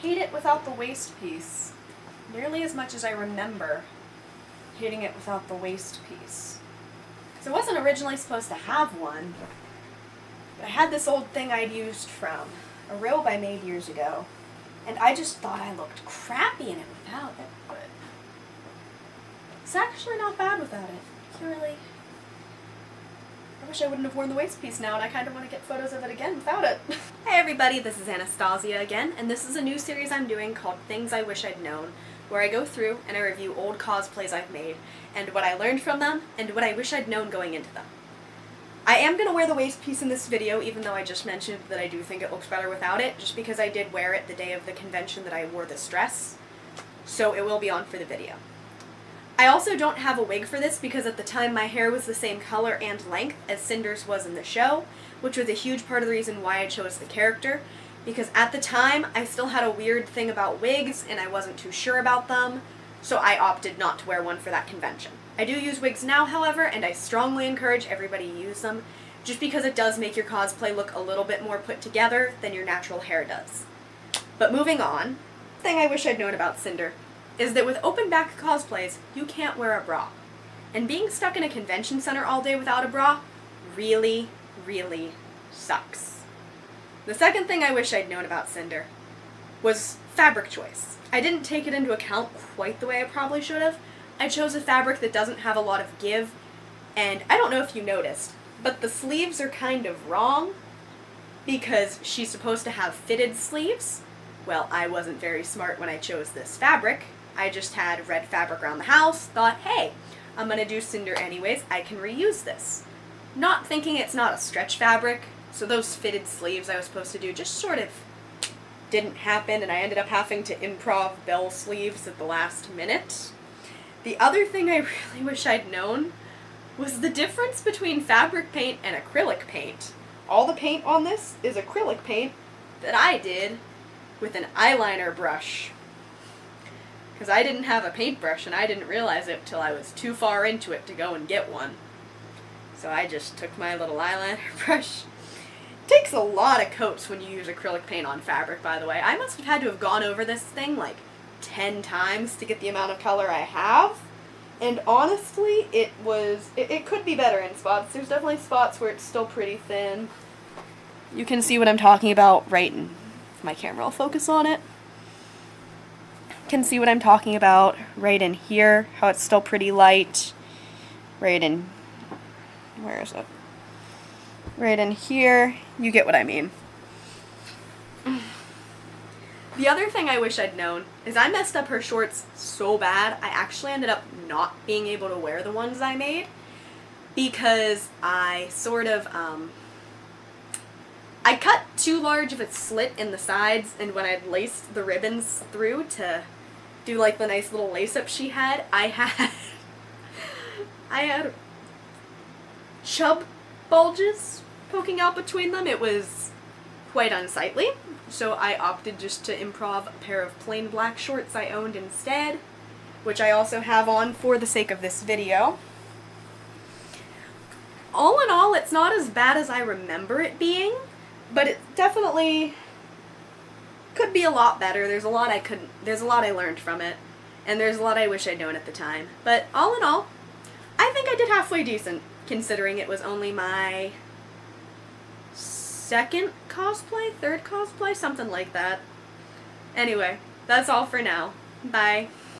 hate it without the waist piece. Nearly as much as I remember hating it without the waist piece. Because I wasn't originally supposed to have one, but I had this old thing I'd used from a robe I made years ago, and I just thought I looked crappy in it without it, but it's actually not bad without it. Really. I wish I wouldn't have worn the waist piece now, and I kind of want to get photos of it again without it. Hey everybody, this is Anastasia again, and this is a new series I'm doing called Things I Wish I'd Known, where I go through and I review old cosplays I've made, and what I learned from them, and what I wish I'd known going into them. I am going to wear the waist piece in this video, even though I just mentioned that I do think it looks better without it, just because I did wear it the day of the convention that I wore this dress, so it will be on for the video. I also don't have a wig for this because at the time my hair was the same color and length as Cinder's was in the show, which was a huge part of the reason why I chose the character, because at the time I still had a weird thing about wigs and I wasn't too sure about them, so I opted not to wear one for that convention. I do use wigs now, however, and I strongly encourage everybody to use them, just because it does make your cosplay look a little bit more put together than your natural hair does. But moving on, the thing I wish I'd known about Cinder is that with open back cosplays, you can't wear a bra. And being stuck in a convention center all day without a bra really, really sucks. The second thing I wish I'd known about Cinder was fabric choice. I didn't take it into account quite the way I probably should have. I chose a fabric that doesn't have a lot of give, and I don't know if you noticed, but the sleeves are kind of wrong because she's supposed to have fitted sleeves. Well, I wasn't very smart when I chose this fabric. I just had red fabric around the house, thought, hey, I'm gonna do Cinder anyways, I can reuse this. Not thinking it's not a stretch fabric, so those fitted sleeves I was supposed to do just sort of didn't happen, and I ended up having to improv bell sleeves at the last minute. The other thing I really wish I'd known was the difference between fabric paint and acrylic paint. All the paint on this is acrylic paint that I did with an eyeliner brush. Because I didn't have a paintbrush and I didn't realize it till I was too far into it to go and get one. So I just took my little eyeliner brush. It takes a lot of coats when you use acrylic paint on fabric, by the way. I must have had to have gone over this thing like 10 times to get the amount of color I have. And honestly, it could be better in spots. There's definitely spots where it's still pretty thin. You can see what I'm talking about right in my camera. I'll focus on it. Can see what I'm talking about right in here, how it's still pretty light. Right in, where is it? Right in here, you get what I mean. The other thing I wish I'd known is I messed up her shorts so bad, I actually ended up not being able to wear the ones I made because I sort of, I cut too large of a slit in the sides, and when I'd laced the ribbons through to do like the nice little lace-up she had, I had chub bulges poking out between them. It was quite unsightly, so I opted just to improv a pair of plain black shorts I owned instead, which I also have on for the sake of this video. All in all, it's not as bad as I remember it being, but it definitely could be a lot better. There's a lot I learned from it, and there's a lot I wish I'd known at the time. But all in all, I think I did halfway decent, considering it was only my second cosplay, third cosplay, something like that. Anyway, that's all for now. Bye.